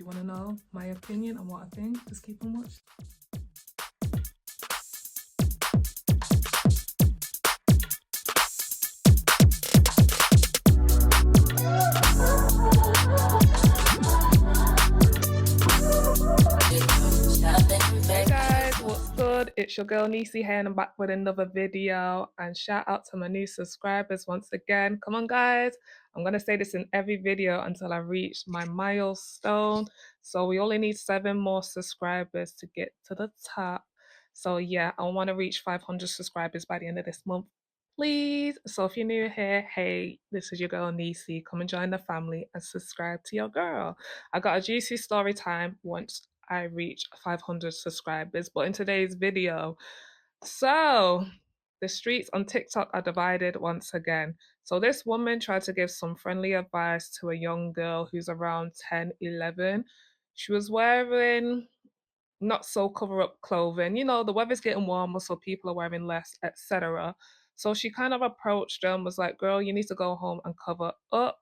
you want to know my opinion on what I think, just keep on watching. Hey guys, what's good? It's your girl Nisi here and I'm back with another video, and shout out to my new subscribers once again. Come on guys, I'm going to say this in every video until I reach my milestone. So we only need 7 more subscribers to get to the top. So yeah, I want to reach 500 subscribers by the end of this month, please. So if you're new here, hey, this is your girl Nisi. Come and join the family and subscribe to your girl. I got a juicy story time once I reach 500 subscribers. But in today's video, so the streets on TikTok are divided once again. So this woman tried to give some friendly advice to a young girl who's around 10, 11. She was wearing not so cover up clothing. You know, the weather's getting warmer, so people are wearing less, etc. So she kind of approached them, was like, girl, you need to go home and cover up.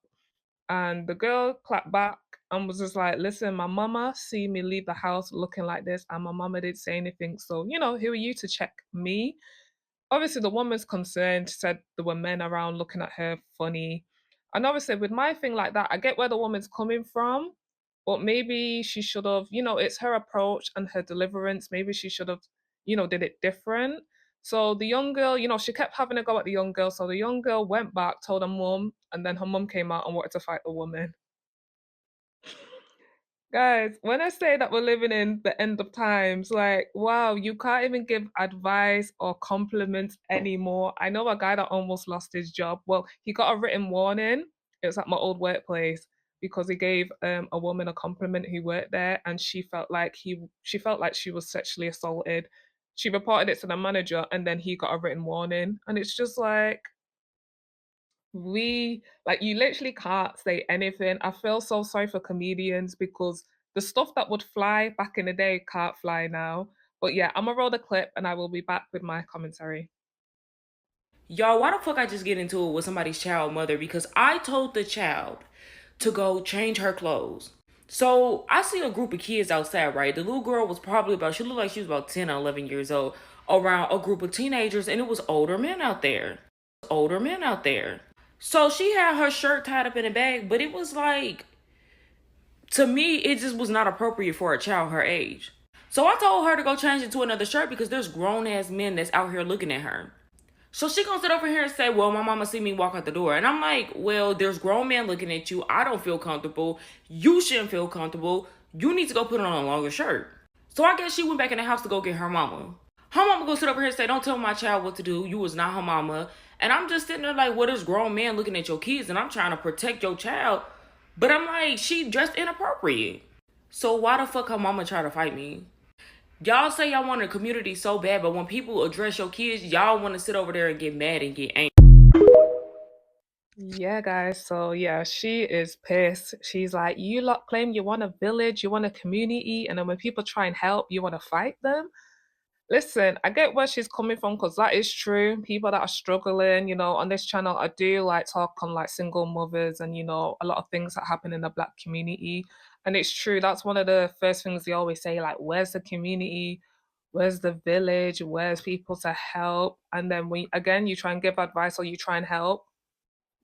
And the girl clapped back and was just like, listen, my mama see me leave the house looking like this, and my mama didn't say anything. So, you know, who are you to check me? Obviously, the woman's concerned, said there were men around looking at her funny. And obviously, with my thing like that, I get where the woman's coming from, but maybe she should have, you know, it's her approach and her deliverance. Maybe she should have, you know, did it different. So the young girl, you know, she kept having a go at the young girl. So the young girl went back, told her mum, and then her mum came out and wanted to fight the woman. Guys, when I say that we're living in the end of times, like, wow, you can't even give advice or compliments anymore. I know a guy that almost lost his job. Well, he got a written warning. It was at my old workplace because he gave a woman a compliment who worked there, and she felt like she was sexually assaulted. She reported it to the manager, and then he got a written warning. And it's just like, we like, you literally can't say anything. I feel so sorry for comedians because the stuff that would fly back in the day can't fly now. But yeah, I'm gonna roll the clip and I will be back with my commentary. Y'all, why the fuck I just get into it with somebody's child mother? Because I told the child to go change her clothes. So I see a group of kids outside, right? The little girl was probably she looked like she was about 10 or 11 years old, around a group of teenagers, and it was older men out there. Older men out there. So she had her shirt tied up in a bag, but it was like, to me, it just was not appropriate for a child her age. So I told her to go change it to another shirt because there's grown ass men that's out here looking at her. So she gonna sit over here and say, well, my mama see me walk out the door. And I'm like, well, there's grown men looking at you. I don't feel comfortable. You shouldn't feel comfortable. You need to go put on a longer shirt. So I guess she went back in the house to go get her mama. Her mama go sit over here and say, don't tell my child what to do. You was not her mama. And I'm just sitting there like, well, there's grown men looking at your kids and I'm trying to protect your child. But I'm like, she dressed inappropriate. So why the fuck her mama try to fight me? Y'all say y'all want a community so bad, but when people address your kids, y'all want to sit over there and get mad and get angry. Yeah, guys. So yeah, she is pissed. She's like, you lot claim you want a village, you want a community, and then when people try and help, you want to fight them. Listen, I get where she's coming from because that is true. People that are struggling, you know, on this channel, I do like talk on like single mothers and, you know, a lot of things that happen in the Black community. And it's true. That's one of the first things they always say, like, where's the community? Where's the village? Where's people to help? And then when, again, you try and give advice or you try and help,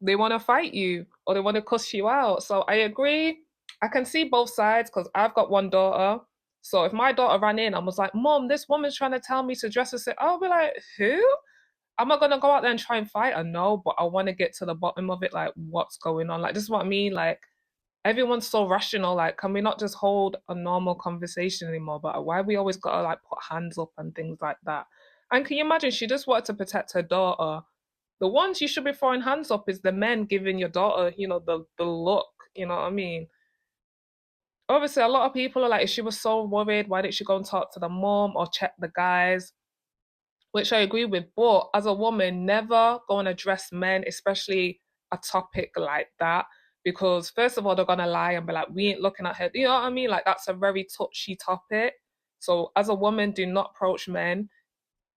they want to fight you or they want to cuss you out. So I agree. I can see both sides because I've got one daughter. So if my daughter ran in and was like, Mom, this woman's trying to tell me to dress as, I'll be like, who? Am I gonna go out there and try and fight her? No, but I want to get to the bottom of it, like what's going on. Like this is what I mean. Like everyone's so rational. Like, can we not just hold a normal conversation anymore? But why we always gotta like put hands up and things like that? And can you imagine? She just wanted to protect her daughter. The ones you should be throwing hands up is the men giving your daughter, you know, the look. You know what I mean? Obviously, a lot of people are like, if she was so worried, why didn't she go and talk to the mom or check the guys? Which I agree with. But as a woman, never go and address men, especially a topic like that. Because first of all, they're gonna lie and be like, we ain't looking at her. You know what I mean? Like that's a very touchy topic. So as a woman, do not approach men.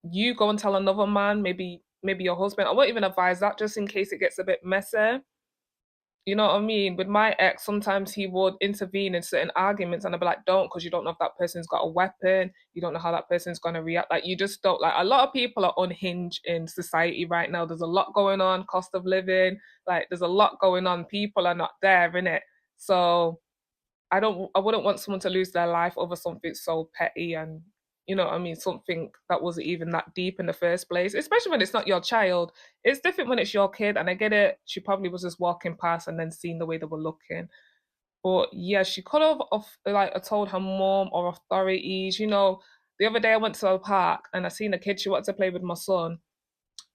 You go and tell another man, maybe your husband. I won't even advise that just in case it gets a bit messy. You know what I mean? With my ex, sometimes he would intervene in certain arguments, and I'd be like, don't, because you don't know if that person's got a weapon. You don't know how that person's going to react. Like, you just don't. Like, a lot of people are unhinged in society right now. There's a lot going on, cost of living. Like, there's a lot going on. People are not there, in it. So, I wouldn't want someone to lose their life over something so petty and you know what I mean, something that wasn't even that deep in the first place, especially when it's not your child. It's different when it's your kid, and I get it. She probably was just walking past and then seeing the way they were looking. But yeah, she could have like told her mom or authorities. The other day I went to a park and I seen a kid. She wanted to play with my son,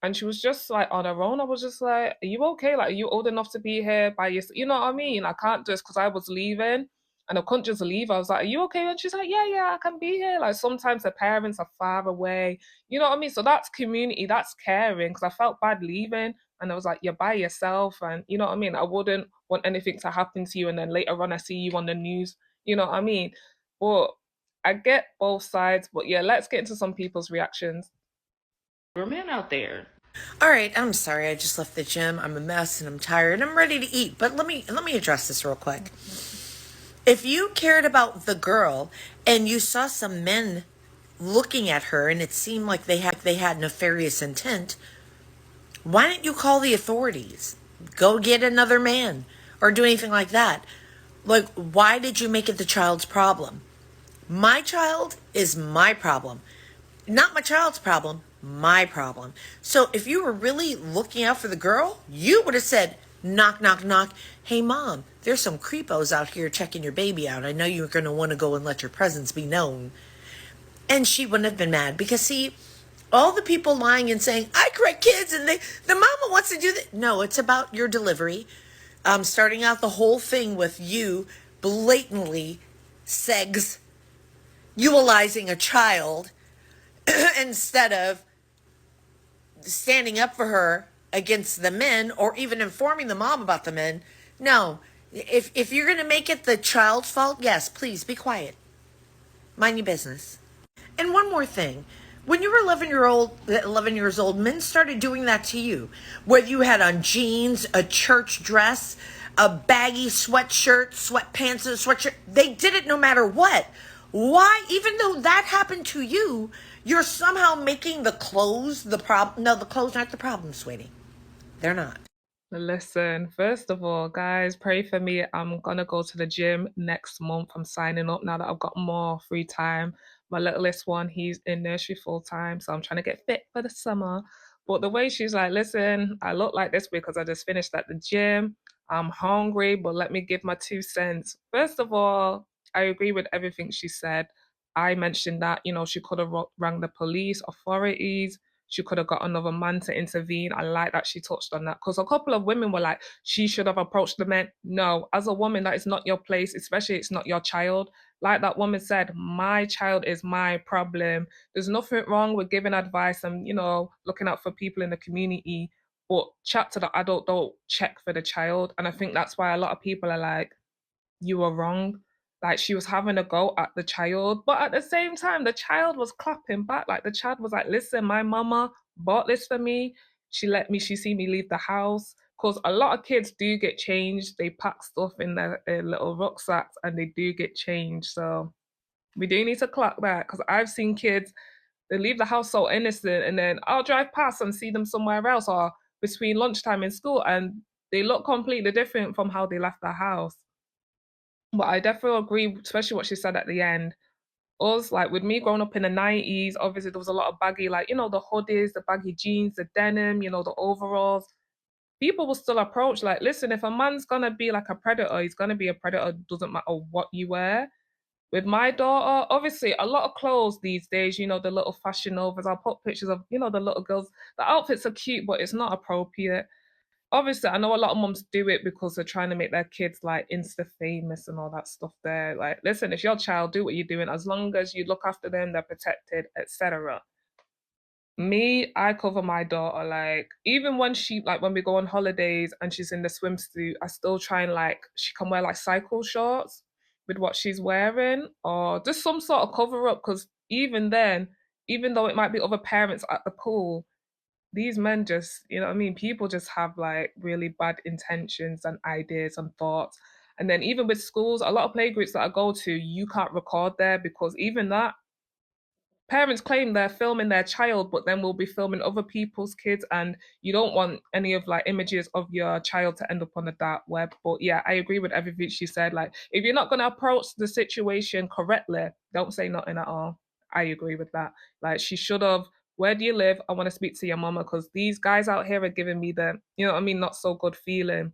and she was just like on her own. I was just like, "Are you okay? Like, are you old enough to be here by yourself?" You know what I mean? I can't just because I was leaving, and I couldn't just leave. I was like, "Are you okay?" And she's like, "Yeah, yeah, I can be here." Like sometimes the parents are far away. You know what I mean? So that's community. That's caring. Because I felt bad leaving, and I was like, "You're by yourself," and you know what I mean. I wouldn't want anything to happen to you, and then later on I see you on the news. You know what I mean? But I get both sides. But yeah, let's get into some people's reactions. We're men out there. All right, I'm sorry. I just left the gym. I'm a mess and I'm tired. I'm ready to eat. But let me address this real quick. If you cared about the girl and you saw some men looking at her and it seemed like they had nefarious intent, why didn't you call the authorities? Go get another man or do anything like that. Like, why did you make it the child's problem? My child is my problem. Not my child's problem, my problem. So if you were really looking out for the girl, you would have said, knock, knock, knock. Hey, mom, there's some creepos out here checking your baby out. I know you're going to want to go and let your presence be known. And she wouldn't have been mad because, see, all the people lying and saying, I correct kids and the mama wants to do that. No, it's about your delivery. Starting out the whole thing with you blatantly sex, utilizing a child instead of standing up for her against the men or even informing the mom about the men. No. If you're going to make it the child's fault, yes, please be quiet. Mind your business. And one more thing. When you were 11 years old, men started doing that to you. Whether you had on jeans, a church dress, a baggy sweatshirt, sweatpants, and a sweatshirt, they did it no matter what. Why, even though that happened to you, you're somehow making the clothes the problem? No, the clothes aren't the problem, sweetie. They're not. Listen, first of all, guys, pray for me. I'm gonna go to the gym next month. I'm signing up now that I've got more free time. My littlest one, he's in nursery full time, so I'm trying to get fit for the summer. But the way she's like, listen, I look like this because I just finished at the gym. I'm hungry, but let me give my 2 cents. First of all, I agree with everything she said. I mentioned that, she could have rang the police authorities. She could have got another man to intervene. I like that she touched on that because a couple of women were like, she should have approached the men. No, as a woman, that is not your place, especially it's not your child. Like that woman said, my child is my problem. There's nothing wrong with giving advice and, looking out for people in the community, but chat to the adult, don't check for the child. And I think that's why a lot of people are like, you were wrong. Like she was having a go at the child, but at the same time, the child was clapping back. Like the child was like, listen, my mama bought this for me. She see me leave the house. Because a lot of kids do get changed. They pack stuff in their little rucksacks and they do get changed. So we do need to clock that because I've seen kids, they leave the house so innocent and then I'll drive past and see them somewhere else or between lunchtime in school and they look completely different from how they left the house. But I definitely agree, especially what she said at the end. Us, like with me growing up in the 90s, obviously there was a lot of baggy, like, the hoodies, the baggy jeans, the denim, the overalls. People will still approach, like, listen, if a man's gonna be like a predator, he's gonna be a predator, doesn't matter what you wear. With my daughter, obviously, a lot of clothes these days, the little fashion novas, I'll put pictures of, the little girls. The outfits are cute, but it's not appropriate. Obviously, I know a lot of moms do it because they're trying to make their kids like insta famous and all that stuff there. Like, listen, it's your child, do what you're doing. As long as you look after them, they're protected, etc. Me, I cover my daughter. Like, even when when we go on holidays and she's in the swimsuit, I still try and like, she can wear like cycle shorts with what she's wearing or just some sort of cover up. Because even then, even though it might be other parents at the pool, these men just, you know what I mean? People just have like really bad intentions and ideas and thoughts. And then even with schools, a lot of playgroups that I go to, you can't record there because even that, parents claim they're filming their child, but then we'll be filming other people's kids, and you don't want any of like images of your child to end up on the dark web. But yeah, I agree with everything she said. Like, if you're not gonna approach the situation correctly, don't say nothing at all. I agree with that. Like, she should have. Where do you live? I want to speak to your mama because these guys out here are giving me the, you know what I mean, not so good feeling.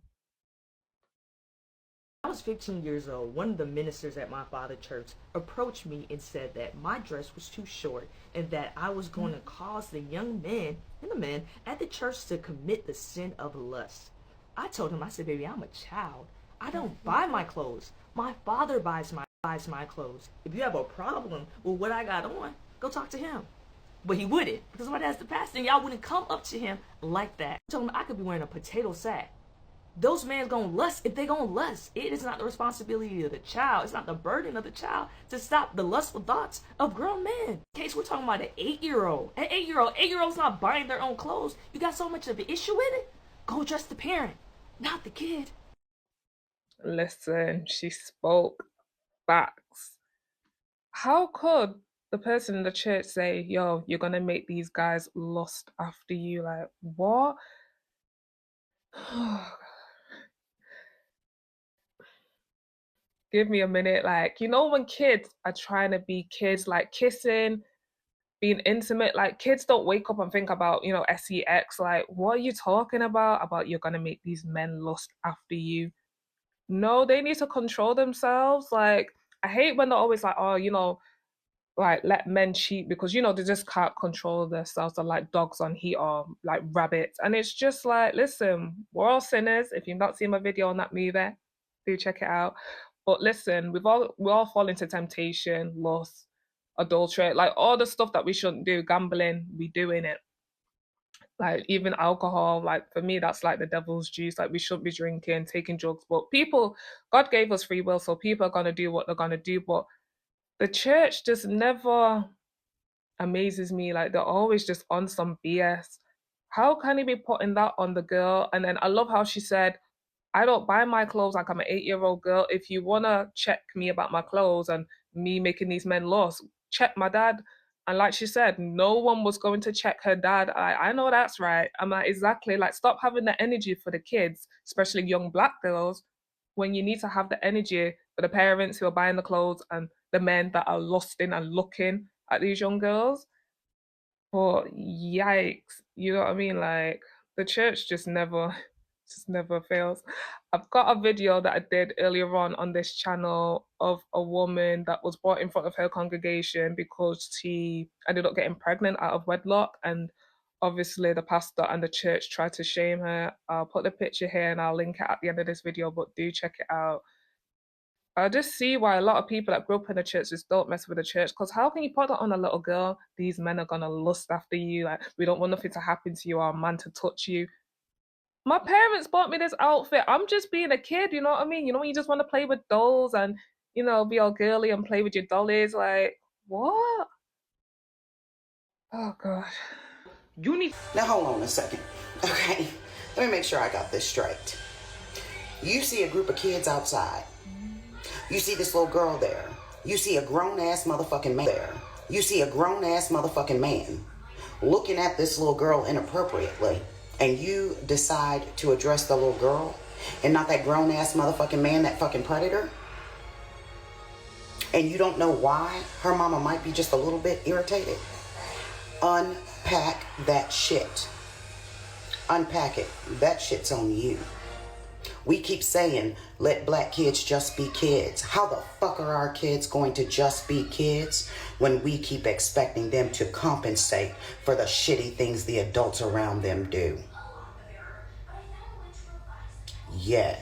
I was 15 years old. One of the ministers at my father's church approached me and said that my dress was too short and that I was going to cause the young men and the men at the church to commit the sin of lust. I told him, I said, baby, I'm a child. I don't buy my clothes. My father buys my clothes. If you have a problem with what I got on, go talk to him. But he wouldn't, because my dad's the pastor, and y'all wouldn't come up to him like that. I told him I could be wearing a potato sack. Those men gonna lust if they gonna lust. It is not the responsibility of the child. It's not the burden of the child to stop the lustful thoughts of grown men. In case we're talking about an 8-year-old. An 8-year-old's not buying their own clothes. You got so much of an issue with it? Go address the parent, not the kid. Listen, she spoke facts. How could the person in the church say, yo, you're gonna make these guys lust after you? Like, what? Give me a minute. Like, you know, when kids are trying to be kids, like kissing, being intimate, like kids don't wake up and think about, you know, sex. Like, what are you talking about? About you're gonna make these men lust after you. No, they need to control themselves. Like, I hate when they're always like, oh, you know, like let men cheat because you know they just can't control themselves. They're like dogs on heat or like rabbits. And it's just like, listen, we're all sinners. If you've not seen my video on that movie, do check it out. But listen, we all fall into temptation, lust, adultery, like all the stuff that we shouldn't do, gambling, we doing it. Like even alcohol, like for me, that's like the devil's juice. Like we shouldn't be drinking, taking drugs. But people, God gave us free will, so people are gonna do what they're gonna do. But the church just never amazes me. Like they're always just on some BS. How can he be putting that on the girl? And then I love how she said, I don't buy my clothes like I'm an 8-year-old girl. If you wanna check me about my clothes and me making these men lost, check my dad. And like she said, no one was going to check her dad. I know that's right. I'm like, exactly. Like, stop having the energy for the kids, especially young black girls, when you need to have the energy for the parents who are buying the clothes and the men that are lusting and looking at these young girls. But yikes, you know what I mean? Like the church just never fails. I've got a video that I did earlier on this channel of a woman that was brought in front of her congregation because she ended up getting pregnant out of wedlock, and obviously the pastor and the church tried to shame her. I'll put the picture here and I'll link it at the end of this video, but do check it out. I just see why a lot of people that grew up in the church just don't mess with the church. Because how can you put that on a little girl? These men are gonna lust after you. Like we don't want nothing to happen to you or a man to touch you. My parents bought me this outfit. I'm just being a kid. You know what I mean? You know when you just want to play with dolls and be all girly and play with your dollies. Like what? Oh god. You need. Now hold on a second. Okay, let me make sure I got this straight. You see a group of kids outside. You see this little girl there. You see a grown-ass motherfucking man there. You see a grown-ass motherfucking man looking at this little girl inappropriately. And you decide to address the little girl and not that grown-ass motherfucking man, that fucking predator. And you don't know why her mama might be just a little bit irritated. Unpack that shit. Unpack it. That shit's on you. We keep saying, let black kids just be kids. How the fuck are our kids going to just be kids when we keep expecting them to compensate for the shitty things the adults around them do? Yeah.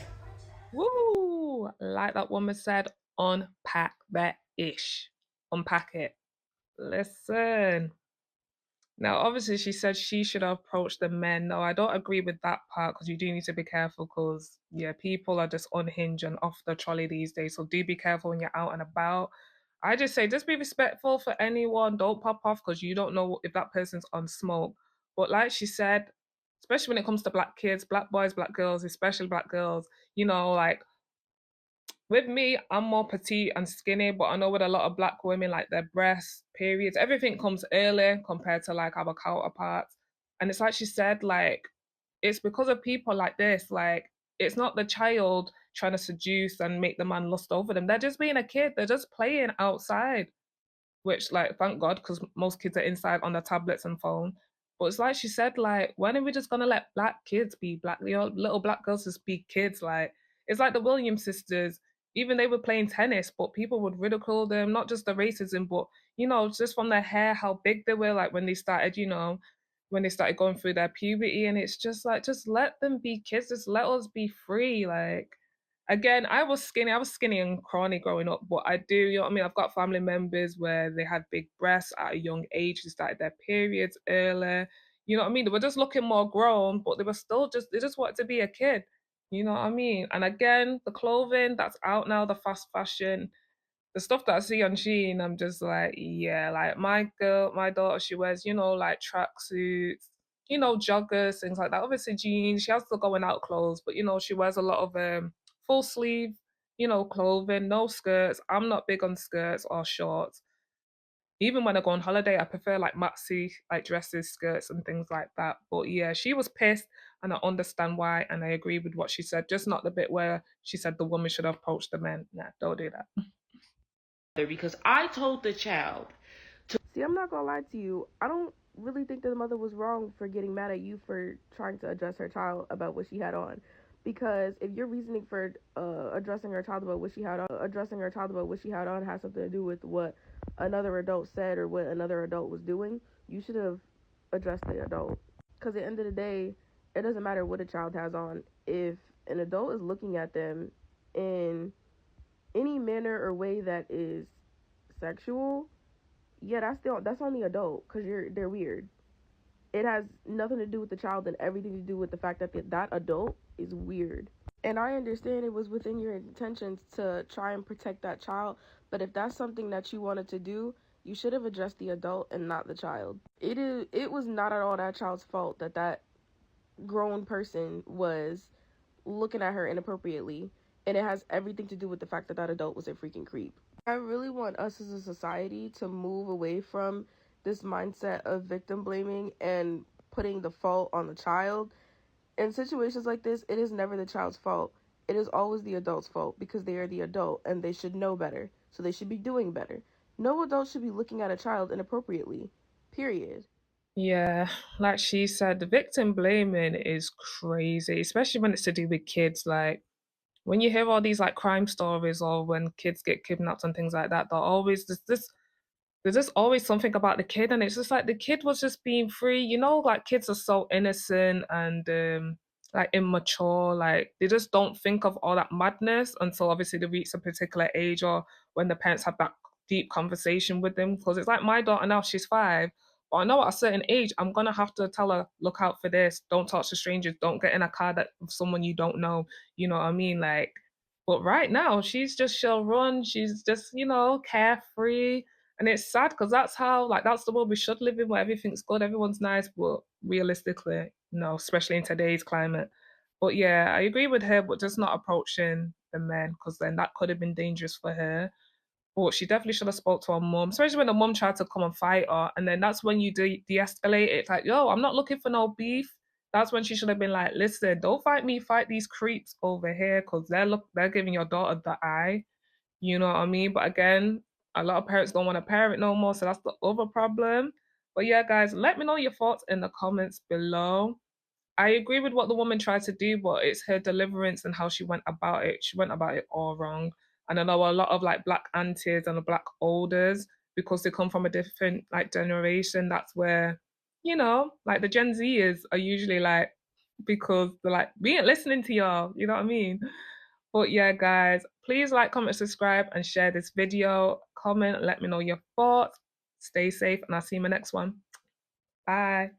Woo! Like that woman said, unpack that ish. Unpack it. Listen. Now, obviously, she said she should approach the men. No, I don't agree with that part because you do need to be careful because, yeah, people are just unhinged and off the trolley these days. So do be careful when you're out and about. I just say, just be respectful for anyone. Don't pop off because you don't know if that person's on smoke But like she said, especially when it comes to black kids, black boys, black girls, especially black girls, like with me, I'm more petite and skinny, but I know with a lot of black women, like their breasts, periods, everything comes early compared to like our counterparts. And it's like she said, like, it's because of people like this. Like, it's not the child trying to seduce and make the man lust over them. They're just being a kid. They're just playing outside, which like thank God, because most kids are inside on their tablets and phone. But it's like she said, like, when are we just gonna let black kids be black, little black girls just be kids? Like, it's like the Williams sisters, even they were playing tennis, but people would ridicule them, not just the racism, but just from their hair, how big they were, like when they started, when they started going through their puberty. And it's just like, just let them be kids, just let us be free. Like, again, I was skinny and scrawny growing up, but I do, you know what I mean? I've got family members where they had big breasts at a young age, they started their periods earlier. You know what I mean? They were just looking more grown, but they were still they just wanted to be a kid. You know what I mean? And again, the clothing that's out now, the fast fashion, the stuff that I see on Shein, I'm just like, yeah, like my daughter, she wears, like tracksuits, joggers, things like that. Obviously jeans, she has the going out clothes, but she wears a lot of full sleeve, clothing, no skirts. I'm not big on skirts or shorts. Even when I go on holiday, I prefer like maxi, like dresses, skirts, and things like that. But yeah, she was pissed, and I understand why, and I agree with what she said. Just not the bit where she said the woman should have approached the men. Nah, don't do that. Because I told the child. See, I'm not gonna lie to you. I don't really think that the mother was wrong for getting mad at you for trying to address her child about what she had on. Because if your reasoning for addressing her child about what she had on has something to do with what another adult said or what another adult was doing, you should have addressed the adult. Because at the end of the day, it doesn't matter what a child has on. If an adult is looking at them in any manner or way that is sexual, yeah, that's on the adult because they're weird. It has nothing to do with the child and everything to do with the fact that that adult is weird. And I understand it was within your intentions to try and protect that child, but if that's something that you wanted to do, you should have addressed the adult and not the child. It was not at all that child's fault that that grown person was looking at her inappropriately, and it has everything to do with the fact that that adult was a freaking creep. I really want us as a society to move away from this mindset of victim blaming and putting the fault on the child. In situations like this, it is never the child's fault. It is always the adult's fault because they are the adult and they should know better. So they should be doing better. No adult should be looking at a child inappropriately. Period. Yeah, like she said, the victim blaming is crazy, especially when it's to do with kids. Like when you hear all these like crime stories or when kids get kidnapped and things like that, there's just always something about the kid, and it's just like the kid was just being free. Like kids are so innocent and like immature. Like they just don't think of all that madness until obviously they reach a particular age or when the parents have that deep conversation with them. Because it's like my daughter now, she's 5. But I know at a certain age, I'm gonna have to tell her, look out for this. Don't talk to strangers. Don't get in a car that with someone you don't know. You know what I mean? Like, but right now, she'll run. She's just carefree, and it's sad because that's how, like, that's the world we should live in, where everything's good, everyone's nice, but realistically, no, especially in today's climate. But yeah, I agree with her, but just not approaching the men because then that could have been dangerous for her. But she definitely should have spoke to her mum, especially when the mum tried to come and fight her. And then that's when you de-escalate it. It's like, yo, I'm not looking for no beef. That's when she should have been like, listen, don't fight me, fight these creeps over here because they're giving your daughter the eye. You know what I mean? But again, a lot of parents don't want to parent no more, so that's the other problem. But yeah, guys, let me know your thoughts in the comments below. I agree with what the woman tried to do, but it's her deliverance and how she went about it. She went about it all wrong. And I know a lot of like black aunties and black elders, because they come from a different like generation. That's where, like the Gen Zers are usually like, because they're like, we ain't listening to y'all. You know what I mean? But yeah, guys, please like, comment, subscribe, and share this video. Comment, let me know your thoughts. Stay safe, and I'll see you in my next one. Bye.